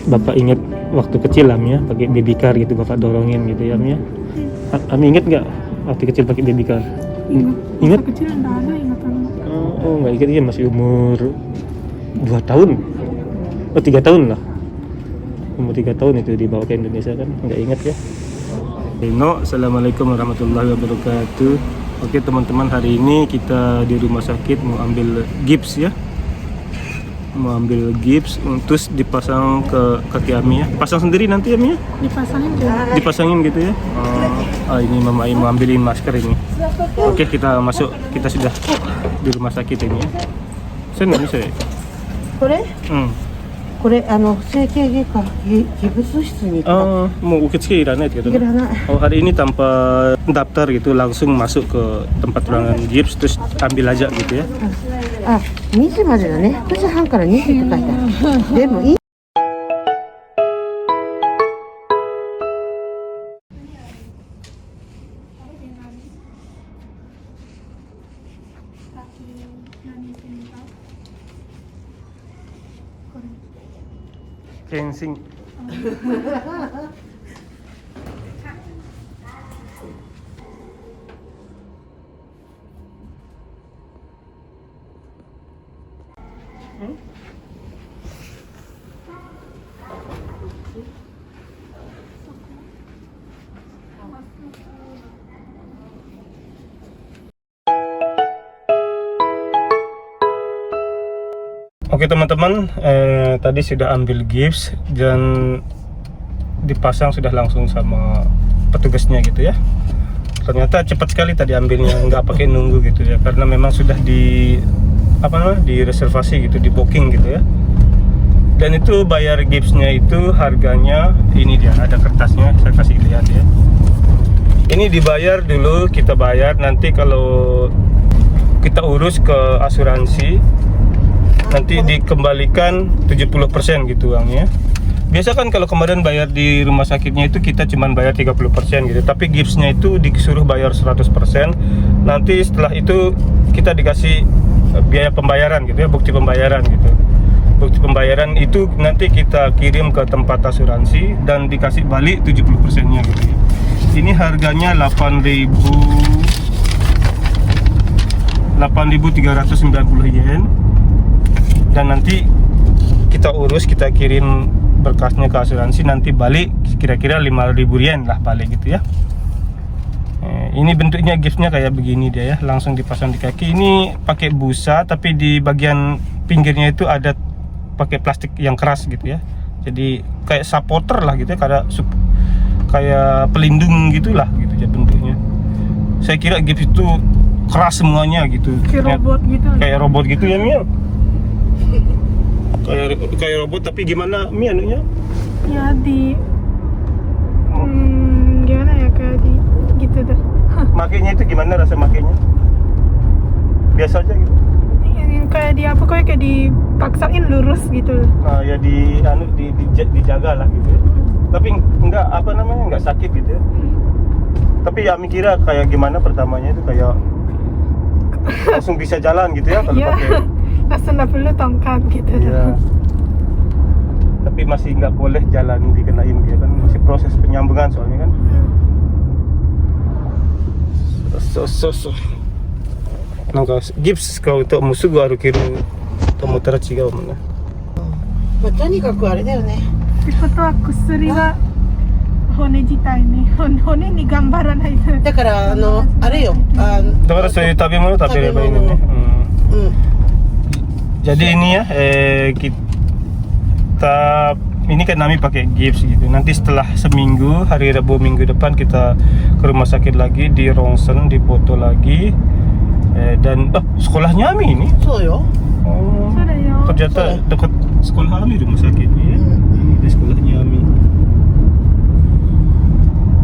Bapak ingat waktu kecil Am ya, pakai baby car gitu, Bapak dorongin gitu ya Am ya. Ami ingat nggak waktu kecil pakai baby car? Ingat? Masa kecil enggak ada ingatan. Oh nggak ingat ya, masih umur 2 tahun. Oh 3 tahun lah. Umur 3 tahun itu dibawa ke Indonesia kan, nggak ingat ya. No, assalamualaikum warahmatullahi wabarakatuh. Oke teman-teman, hari ini kita di rumah sakit mau ambil gips ya. Mau ambil gips untuk dipasang ke kaki Ami ya. Pasang sendiri nanti Ami ya? Dipasangin juga. Dipasangin gitu ya. Ini Mama Ai mau ambilin masker ini. Oke, kita masuk. Kita sudah di rumah sakit ini ya. Saya nggak bisa ya? これこれ整形外科ギブス室に行った mau ukit iranet gitu. いらない Oh, hari ini tanpa daftar gitu, langsung masuk ke tempat ruangan gips terus ambil aja gitu ya. あ、2時までだね9時半から2時って書いてあるでもいい Kensing. Oke teman-teman, tadi sudah ambil gips dan dipasang sudah langsung sama petugasnya gitu ya. Ternyata cepat sekali tadi ambilnya, nggak pakai nunggu gitu ya, karena memang sudah di reservasi gitu, di booking gitu ya. Dan itu bayar gipsnya itu harganya, ini dia ada kertasnya, saya kasih lihat ya. Ini dibayar dulu, kita bayar, nanti kalau kita urus ke asuransi nanti dikembalikan 70% gitu uangnya. Biasa kan kalau kemarin bayar di rumah sakitnya itu kita cuman bayar 30% gitu, tapi gipsnya itu disuruh bayar 100%. Nanti setelah itu kita dikasih biaya pembayaran gitu ya, bukti pembayaran gitu. Bukti pembayaran itu nanti kita kirim ke tempat asuransi dan dikasih balik 70% nya gitu. Ini harganya 8.390 yen. Dan nanti kita urus, kita kirim berkasnya ke asuransi, nanti balik kira-kira 5.000 yen lah balik gitu ya. Ini bentuknya gipsnya kayak begini dia ya, langsung dipasang di kaki. Ini pakai busa, tapi di bagian pinggirnya itu ada pakai plastik yang keras gitu ya. Jadi kayak supporter lah gitu ya, kayak pelindung gitulah gitu ya bentuknya. Saya kira gips itu keras semuanya gitu. Kayak robot gitu. Kayak robot gitu ya Mia. Kayak robot, tapi gimana Mi anunya? Ya gimana ya, kayak di gitu dah. Makainya itu gimana rasa makainya? Biasa aja gitu. Kayak kayak dipaksain lurus gitu loh. Ya dijaga lah gitu ya. Tapi enggak sakit gitu ya. Tapi ya Mi kira kayak gimana pertamanya itu kayak langsung bisa jalan gitu ya kalau pakai. Langsung nggak perlu tongkat gitu. Iya. Tapi masih nggak boleh jalan dikenain gitu kan, masih proses penyambungan soalnya kan. Nah, gips kalau untuk musuh gua harus kirim tomodachi ga mana. まあとにかくあれだよね ってことは薬は骨自体ね、骨に頑張らないと。だからあれよだからそういう食べ物食べればいいのね。Jadi ini ya, ini kan Nami pakai gips gitu. Nanti setelah seminggu, hari Rabu minggu depan kita ke rumah sakit lagi, di ronsen, dipoto lagi. Dan sekolahnya Ami ini.そうよ Oh, ternyata dekat sekolah Ami rumah sakit ya. Di sekolahnya Ami.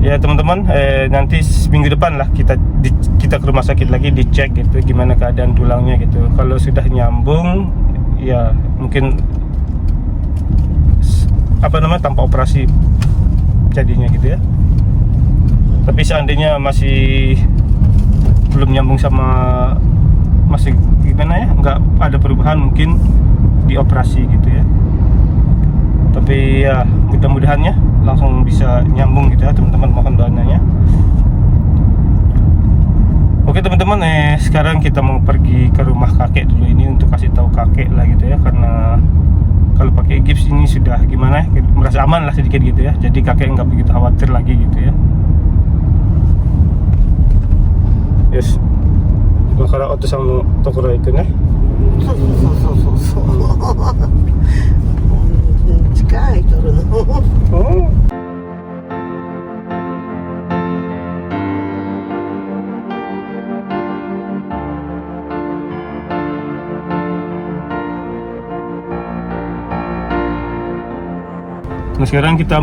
Ya teman-teman, nanti minggu depan lah kita ke rumah sakit lagi, dicek gitu gimana keadaan tulangnya gitu. Kalau sudah nyambung ya mungkin tanpa operasi jadinya gitu ya. Tapi seandainya masih belum nyambung sama, masih gimana ya, nggak ada perubahan, mungkin dioperasi gitu ya. Tapi ya mudah-mudahan ya langsung bisa nyambung gitu ya teman-teman, mohon doanya. Oke teman-teman, sekarang kita mau pergi ke rumah kakek dulu ini untuk kasih tahu kakek lah gitu ya, karena kalau pakai gips ini sudah gimana ya, merasa aman lah sedikit gitu ya, jadi kakek nggak begitu khawatir lagi gitu ya. Yes, makara oto saんのところへ行くね。そうそう。近いとるの。 Oh. Nah sekarang kita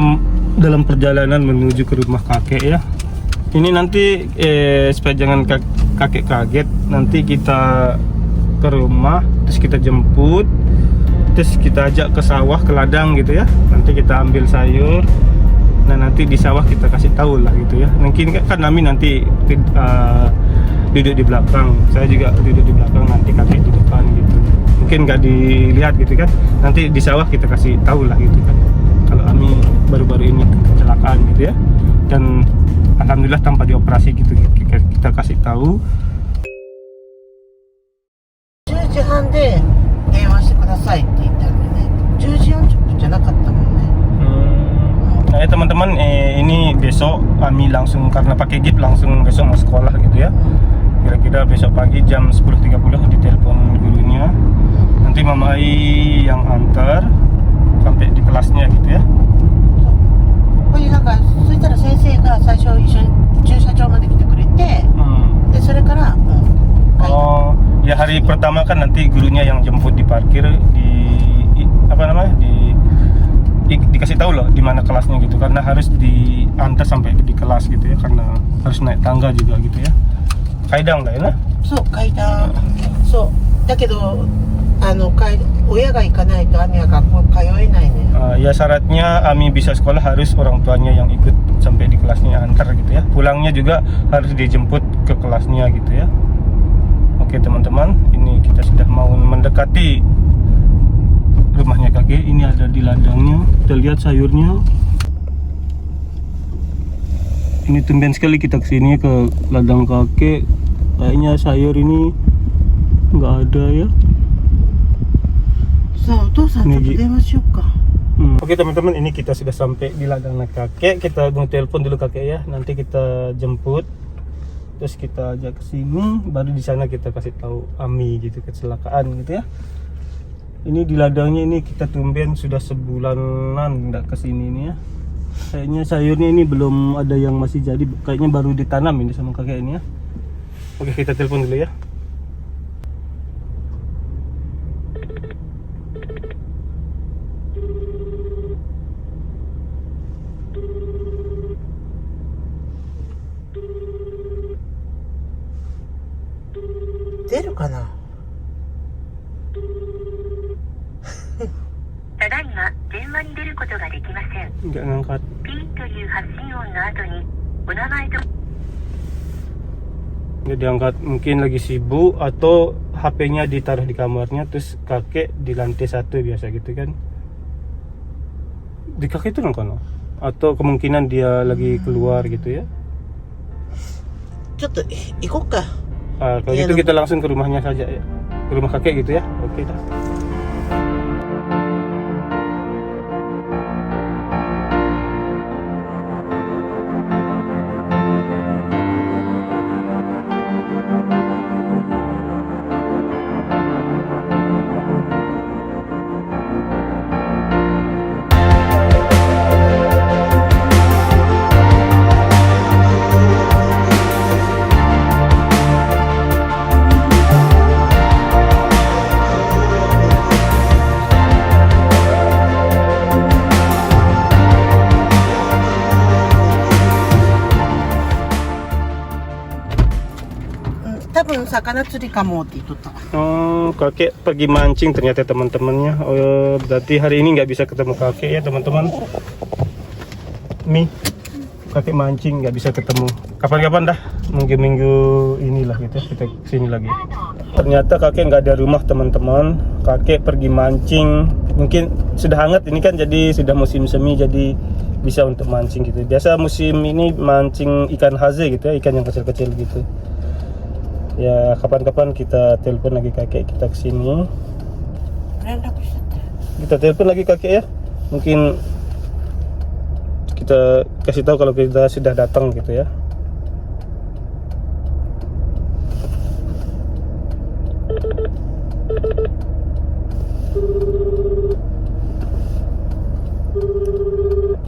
dalam perjalanan menuju ke rumah kakek ya. Ini nanti supaya jangan kakek kaget, nanti kita ke rumah terus kita jemput, terus kita ajak ke sawah, ke ladang gitu ya. Nanti kita ambil sayur. Nah nanti di sawah kita kasih tahu lah gitu ya. Mungkin kan Ami nanti duduk di belakang, saya juga duduk di belakang, nanti kakek di depan gitu. Mungkin nggak dilihat gitu kan. Nanti di sawah kita kasih tahu lah gitu kan. Kalau Ami baru-baru ini kecelakaan gitu ya, dan alhamdulillah tanpa dioperasi gitu, kita kasih tahu. 10時半で電話してくださいって言ったんでね、10時40分じゃなかったもんね。 Nah ya teman-teman, ini besok Ami langsung, karena pakai gips langsung besok mau sekolah gitu ya. Kira-kira besok pagi jam 10.30 ditelepon gurunya. Nanti Mama Ai yang antar sampai di kelasnya gitu ya. これなんかそしたら先生が最初一緒に駐車場まで来てくれて、でそれから Oh, ya hari pertama kan nanti gurunya yang jemput di parkir apa namanya dikasih tahu loh di mana kelasnya gitu, karena harus diantar sampai di kelas gitu ya, karena harus naik tangga juga gitu ya. Kaidang lah ya nah? そう階段、そうだけど親が行かないとアミは学校通えないね。 Ya syaratnya Ami bisa sekolah harus orang tuanya yang ikut sampai di kelasnya antar gitu ya. Pulangnya juga harus dijemput ke kelasnya gitu ya. Oke teman-teman, ini kita sudah mau mendekati rumahnya kakek. Ini ada di ladangnya, kita lihat sayurnya. Ini tumben sekali kita kesini ke ladang kakek. Kayaknya sayur ini nggak ada ya. さあお父さんちょっと電話しよっか。 Oke teman-teman, ini kita sudah sampai di ladang kakek. Kita mau telepon dulu kakek ya. Nanti kita jemput, terus kita ajak ke sini. Baru di sana kita kasih tahu Ami gitu kecelakaan gitu ya. Ini di ladangnya ini kita tumben sudah sebulanan nggak ke sini nih ya. Kayaknya sayurnya ini belum ada yang masih jadi. Kayaknya baru ditanam ini sama kakek ini ya. Oke kita telepon dulu ya.出るかな。ただいま電話に出ることができません。 Nggak ngangkat. ピーという発信音の後にお名前と Nggak diangkat, mungkin lagi sibuk atau HP-nya ditaruh di kamarnya, terus kakek di lantai 1 biasa gitu kan. Di kakek itu kan? Atau kemungkinan dia lagi keluar gitu ya. ちょっと行こっか。 Kalau gitu kita langsung ke rumahnya saja ya. Ke rumah kakek gitu ya. Oke dah.魚釣りかもって言っとった。 Oh, kakek pergi mancing ternyata teman-temannya. Oh, berarti hari ini nggak bisa ketemu kakek ya teman-teman. Kakek mancing nggak bisa ketemu. Kapan-kapan dah, minggu-minggu inilah gitu ya, kita kesini lagi. Ternyata kakek nggak ada rumah teman-teman. Kakek pergi mancing. Mungkin sudah hangat ini kan, jadi sudah musim semi, jadi bisa untuk mancing gitu. Biasa musim ini mancing ikan haze gitu ya, ikan yang kecil-kecil gitu. Ya kapan-kapan kita telepon lagi kakek kita kesini. 連絡しちゃって。 Kita telepon lagi kakek ya. Mungkin kita kasih tahu kalau kita sudah datang gitu ya.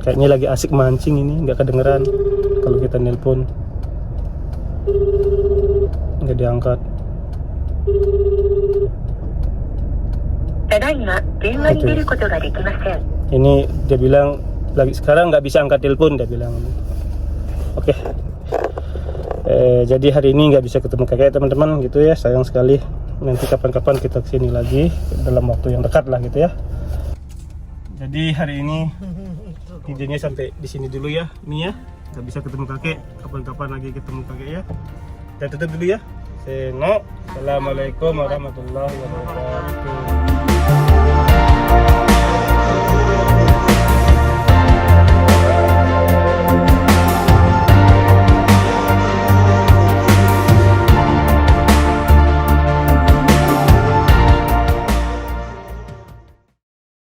Kayaknya lagi asik mancing ini, nggak kedengeran kalau kita nelpon. Nggak diangkat. ただいま電話に出ることができません。 Ini dia bilang lagi sekarang nggak bisa angkat telepon, dia bilang. Oke. Jadi hari ini nggak bisa ketemu kakek teman-teman gitu ya, sayang sekali. Nanti kapan-kapan kita kesini lagi dalam waktu yang dekat lah gitu ya. Jadi hari ini videonya sampai di sini dulu ya, Mia. Nggak bisa ketemu kakek, kapan-kapan lagi ketemu kakek ya. Kita tutup dulu ya. Assalamualaikum warahmatullahi wabarakatuh.